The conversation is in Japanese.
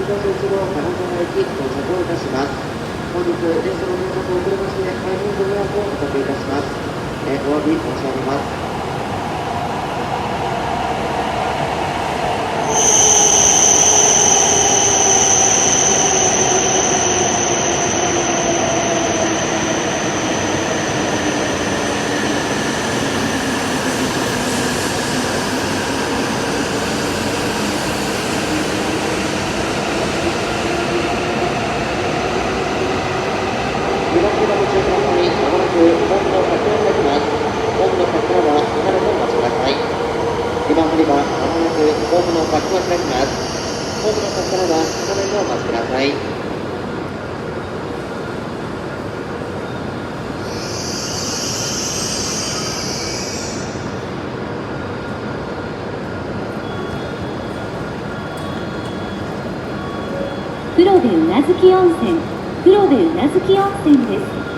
バス1号金沢駅到着をいたします。本日電車の到着を遅れまして大変ご迷惑をおかけいたします。お詫び申し上げます。2番線のご注意ください。まもなくホームの先を入ります。ホームの先からは離れてお待ちください。2番乗り場、まもなくホームの先を開きます。ホームの先からは離れてお待ちください。黒部宇奈月温泉、黒部宇奈月温泉です。